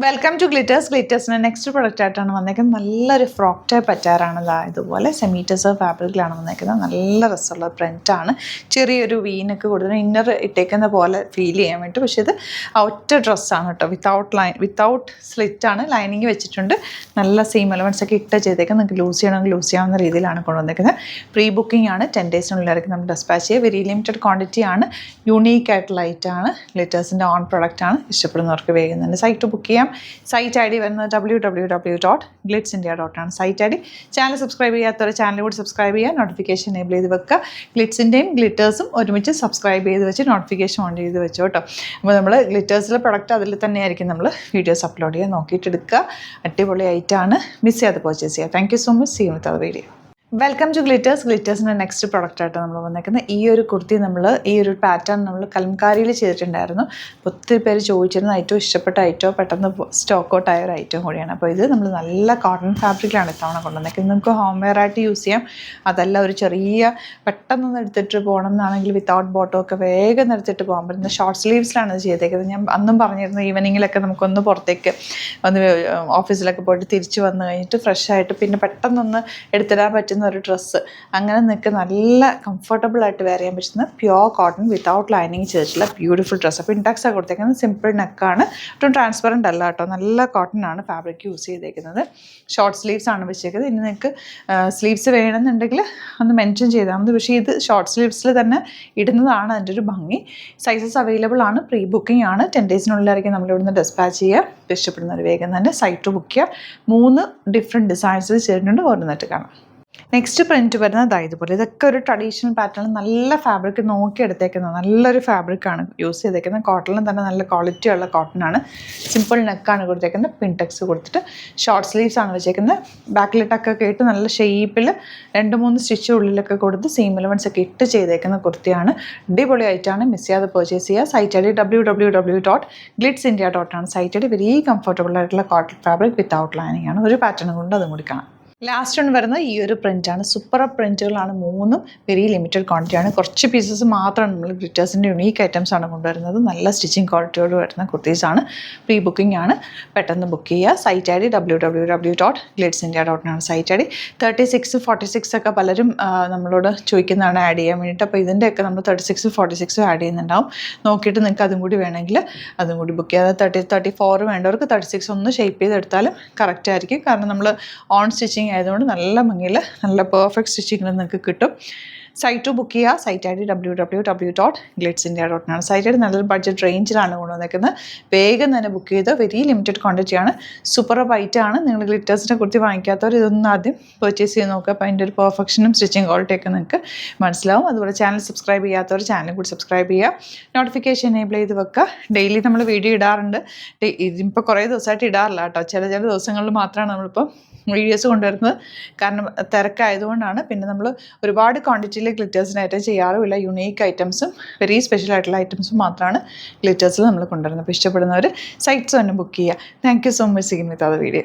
Welcome to Glitters. ഗ്ലിറ്റേഴ്സിൻ്റെ next product ആയിട്ടാണ് വന്നേക്കുന്നത്. നല്ലൊരു ഫ്രോക്ക് ടൈപ്പ് അറ്റാറാണ്. ഇതുപോലെ സെമീറ്റേഴ്സ് ഫാബ്രിക്കിലാണ് വന്നേക്കുന്നത്. നല്ല രസമുള്ള പ്രിൻ്റാണ്. ചെറിയൊരു വീനൊക്കെ കൊടുത്തിട്ട് ഇന്നർ ഇട്ടേക്കുന്ന പോലെ ഫീൽ ചെയ്യാൻ വേണ്ടി. പക്ഷേ ഇത് ഒറ്റ ഡ്രസ്സാണ് കേട്ടോ. വിത്തൗട്ട് സ്ലിറ്റാണ്. ലൈനിങ് വെച്ചിട്ടുണ്ട്. നല്ല സെയിം എലമെൻറ്റ്സ് ഒക്കെ ഇട്ട് ചെയ്തേക്കുന്നത്. നിങ്ങൾക്ക് ലൂസ് ചെയ്യണമെങ്കിൽ ലൂസ് ചെയ്യാവുന്ന രീതിയിലാണ് കൊണ്ടുവന്നേക്കുന്നത്. പ്രീ ബുക്കിംഗ് ആണ്. 10 ഡേയ്സിനുള്ളിലായിരിക്കും നമ്മൾ ഡെസ്പാച്ച് ചെയ്യുക. വെരി ലിമിറ്റഡ് ക്വാണ്ടിറ്റി ആണ്. യൂണീക്ക് ആയിട്ടുള്ള ഐറ്റമാണ്. ഗ്ലിറ്റേഴ്സിൻ്റെ ഓൺ പ്രൊഡക്റ്റ് ആണ്. ഇഷ്ടപ്പെടുന്നവർക്ക് വേഗം തന്നെ സൈറ്റ് ബുക്ക് ചെയ്യാം. സൈറ്റ് ഐ ഡി വരുന്നത് www.glitzindia.com ആണ് site I D. Channel subscribe ചെയ്യാത്തവർ ചാനൽ കൂടി സബ്സ്ക്രൈബ് ചെയ്യുക. നോട്ടിഫിക്കേഷൻ എനേബിൾ ചെയ്ത് വെക്കുക. ഗ്ലിറ്റ്സിൻ്റെയും ഗ്ലിറ്റേഴ്സും ഒരുമിച്ച് സബ്സ്ക്രൈബ് ചെയ്ത് വെച്ച് നോട്ടിഫിക്കേഷൻ ഓൺ ചെയ്ത് വെച്ചോ കേട്ടോ. അപ്പോൾ നമ്മൾ ഗ്ലിറ്റേഴ്സിലെ പ്രൊഡക്റ്റ് അതിൽ തന്നെയായിരിക്കും നമ്മൾ വീഡിയോസ് അപ്ലോഡ് ചെയ്യുക. നോക്കിയിട്ട് എടുക്കുക. അടിപൊളി ഐറ്റമാണ്. മിസ് ചെയ്യാതെ പർച്ചേസ് ചെയ്യുക. Thank you so much. See you with our video. Welcome to Glitters. ഗ്ലിറ്റേഴ്സിൻ്റെ നെക്സ്റ്റ് പ്രൊഡക്റ്റ് ആയിട്ട് നമ്മൾ വന്നേക്കുന്നത് ഈ ഒരു കുർത്തി. ഈ ഒരു പാറ്റേൺ നമ്മൾ കലംകാരിയിൽ ചെയ്തിട്ടുണ്ടായിരുന്നു. ഒത്തിരി പേര് ചോദിച്ചിരുന്ന ഏറ്റവും ഇഷ്ടപ്പെട്ട ഐറ്റവും പെട്ടെന്ന് സ്റ്റോക്ക് ഔട്ട് ആയ ഒരു ഐറ്റവും കൂടിയാണ്. അപ്പോൾ ഇത് നമ്മൾ നല്ല കോട്ടൺ ഫാബ്രിക്കിലാണ് ഇത്തവണ കൊണ്ടുവന്നേക്കുന്നത്. നമുക്ക് ഹോം വെയർ ആയിട്ട് യൂസ് ചെയ്യാം. അതല്ല ഒരു ചെറിയ പെട്ടെന്നൊന്ന് എടുത്തിട്ട് പോകണം എന്നാണെങ്കിൽ വിത്തൗട്ട് ബോട്ടോ ഒക്കെ വേഗം എടുത്തിട്ട് പോകാൻ പറ്റുന്ന ഷോർട്ട് സ്ലീവ്സിലാണ് ഇത് ചെയ്തേക്കുന്നത്. ഞാൻ അന്നും പറഞ്ഞിരുന്നു ഈവനിങ്ങിലൊക്കെ നമുക്കൊന്ന് പുറത്തേക്ക് ഒന്ന് ഓഫീസിലൊക്കെ പോയിട്ട് തിരിച്ച് വന്നു കഴിഞ്ഞിട്ട് ഫ്രഷ് ആയിട്ട് പിന്നെ പെട്ടെന്നൊന്ന് എടുത്തിടാൻ പറ്റുന്ന ഒരു ഡ്രസ്സ്. അങ്ങനെ നിങ്ങൾക്ക് നല്ല കംഫർട്ടബിൾ ആയിട്ട് വെയർ ചെയ്യാൻ പറ്റുന്ന പ്യോർ കോട്ടൺ വിത്തൗട്ട് ലൈനിങ് ചെയ്തിട്ടുള്ള ബ്യൂട്ടിഫുൾ ഡ്രസ്സ്. അപ്പോൾ ഇൻടാക്സാണ് കൊടുത്തേക്കുന്നത്. സിമ്പിൾ നെക്കാണ്. ഒട്ടും ട്രാൻസ്പെറൻറ്റ് അല്ല കേട്ടോ. നല്ല കോട്ടൺ ആണ് ഫാബ്രിക് യൂസ് ചെയ്തേക്കുന്നത്. ഷോർട്ട് സ്ലീവ്സ് ആണ് വെച്ചേക്കുന്നത്. ഇനി നിങ്ങൾക്ക് സ്ലീവ്സ് വേണമെന്നുണ്ടെങ്കിൽ ഒന്ന് മെൻഷൻ ചെയ്താൽ മതി. പക്ഷേ ഇത് ഷോർട്ട് സ്ലീവ്സിൽ തന്നെ ഇടുന്നതാണ് അതിൻ്റെ ഒരു ഭംഗി. സൈസസ് അവൈലബിൾ ആണ്. പ്രീ ബുക്കിംഗ് ആണ്. 10 ഡേയ്സിനുള്ളിലായിരിക്കും നമ്മളിവിടുന്ന് ഡെസ്പാച്ച് ചെയ്യുക. ഇഷ്ടപ്പെടുന്നവർ വേഗം തന്നെ സൈറ്റ് ബുക്ക് ചെയ്യുക. 3 ഡിഫറെൻറ്റ് ഡിസൈൻസിൽ ചെയ്തിട്ടുണ്ട്. ഓരോന്നിട്ട് കാണാം. നെക്സ്റ്റ് പ്രിൻറ്റ് വരുന്നത് ഇതുപോലെ. ഇതൊക്കെ ഒരു ട്രഡീഷണൽ പാറ്റേണിൽ നല്ല ഫാബ്രിക് നോക്കിയെടുത്തേക്കുന്നത്. നല്ലൊരു ഫാബ്രിക്കാണ് യൂസ് ചെയ്തേക്കുന്നത്. കോട്ടണിൽ തന്നെ നല്ല ക്വാളിറ്റി ഉള്ള കോട്ടനാണ്. സിമ്പിൾ നെക്കാണ് കൊടുത്തേക്കുന്നത്. പിൻടെക്സ് കൊടുത്തിട്ട് ഷോർട്ട് സ്ലീവ്സ് ആണ് വെച്ചേക്കുന്നത്. ബാക്കിലിട്ടൊക്കെ ഇട്ട് നല്ല ഷേപ്പിൽ 2-3 സ്റ്റിച്ച് ഉള്ളിലൊക്കെ കൊടുത്ത് സെയിം എലമെൻറ്റ്സ് ഒക്കെ ഇട്ട് ചെയ്തേക്കുന്ന കുർത്തിയാണ്. അടിപൊളി ആയിട്ടാണ്. മിസ് ചെയ്യാതെ പർച്ചേസ് ചെയ്യുക. സൈറ്റ് ഐ ഡി www.glitzindia.com ആണ് site I D. Very comfortable ആയിട്ടുള്ള കോട്ടൺ ഫാബ്രിക് വിത്തൗട്ട് ലൈനിങ് ആണ്. ഒരു പാറ്റേൺ കൊണ്ട് അതും കൂടി കാണാം. ലാസ്റ്റ് ഒന്ന് വരുന്നത് ഈ ഒരു പ്രിൻ്റാണ്. സൂപ്പർ പ്രിൻറ്റുകളാണ്. 3 വെരി ലിമിറ്റഡ് ക്വാണ്ടിറ്റിയാണ്. കുറച്ച് പീസസ് മാത്രമാണ് നമ്മൾ ഗ്ലിറ്റേഴ്സിൻ്റെ യുണീക്ക് ഐറ്റംസ് ആണ് കൊണ്ടുവരുന്നത്. നല്ല സ്റ്റിച്ചിങ് ക്വാളിറ്റിയോട് വരുന്ന കുർത്തീസാണ്. പ്രീ ബുക്കിംഗ് ആണ്. പെട്ടെന്ന് ബുക്ക് ചെയ്യുക. സൈറ്റ് ഐ ഡി www.glitzindia.com ആണ് സൈറ്റ് ഐ ഡി. 36, 46 ഒക്കെ പലരും നമ്മളോട് ചോദിക്കുന്നതാണ് ആഡ് ചെയ്യാൻ വേണ്ടിയിട്ട്. അപ്പോൾ ഇതിൻ്റെയൊക്കെ നമ്മൾ 36, 46 ആഡ് ചെയ്യുന്നുണ്ടാവും. നോക്കിയിട്ട് നിങ്ങൾക്ക് അതും കൂടി വേണമെങ്കിൽ അതും കൂടി ബുക്ക് ചെയ്യാതെ 34 വേണ്ടവർക്ക് 36 ഒന്ന് ഷേപ്പ് ചെയ്തെടുത്താലും കറക്റ്റ് ആയിരിക്കും. കാരണം നമ്മൾ ഓൺ സ്റ്റിച്ചിങ് ആയതുകൊണ്ട് നല്ല ഭംഗിയിൽ നല്ല പെർഫെക്റ്റ് സ്റ്റിച്ചിങ്ങിൽ നിങ്ങൾക്ക് കിട്ടും. സൈറ്റ് ബുക്ക് ചെയ്യുക. സൈറ്റ് ഐ ഡി www.glitzindia.com ആണ് സൈറ്റ് ഐ ഡി. നല്ലൊരു ബഡ്ജറ്റ് റേഞ്ചിലാണ് കൊണ്ടുവന്നേക്കുന്നത്. വേഗം തന്നെ ബുക്ക് ചെയ്ത്. Very limited ക്വാണ്ടിറ്റിയാണ്. സൂപ്പർ ഐറ്റമാണ്. നിങ്ങൾ ഗ്ലിറ്റേഴ്സിനെ കുറിച്ച് വാങ്ങിക്കാത്തവർ ഇതൊന്നും ആദ്യം പർച്ചേസ് ചെയ്ത് നോക്കുക. അപ്പോൾ അതിൻ്റെ ഒരു പെർഫെക്ഷനും സ്റ്റിച്ചിങ് ക്വാളിറ്റിയൊക്കെ നിങ്ങൾക്ക് മനസ്സിലാവും. അതുപോലെ ചാനൽ സബ്സ്ക്രൈബ് ചെയ്യാത്തവർ ചാനൽ കൂടി സബ്സ്ക്രൈബ് ചെയ്യുക. നോട്ടിഫിക്കേഷൻ എനേബിൾ ചെയ്ത് വെക്കുക. ഡെയിലി നമ്മൾ വീഡിയോ ഇടാറുണ്ട്. ഇതിപ്പോൾ കുറേ ദിവസമായിട്ട് ഇടാറില്ല കേട്ടോ. ചില ദിവസങ്ങളിൽ മാത്രമാണ് നമ്മളിപ്പോൾ വീഡിയോസ് കൊണ്ടുവരുന്നത്. കാരണം തിരക്കായതുകൊണ്ടാണ്. പിന്നെ നമ്മൾ ഒരുപാട് ക്വാണ്ടിറ്റിയിൽ ഗ്ലിറ്റേഴ്സിനായിട്ട് ചെയ്യാറുമില്ല. യുണീക്ക് ഐറ്റംസും വെരി സ്പെഷ്യൽ ആയിട്ടുള്ള ഐറ്റംസും മാത്രമാണ് ഗ്ലിറ്റേഴ്സിൽ നമ്മൾ കൊണ്ടുവരുന്നത്. അപ്പോൾ ഇഷ്ടപ്പെടുന്നവർ സൈറ്റ്സ് തന്നെ ബുക്ക് ചെയ്യുക. Thank you so much. See you with other video.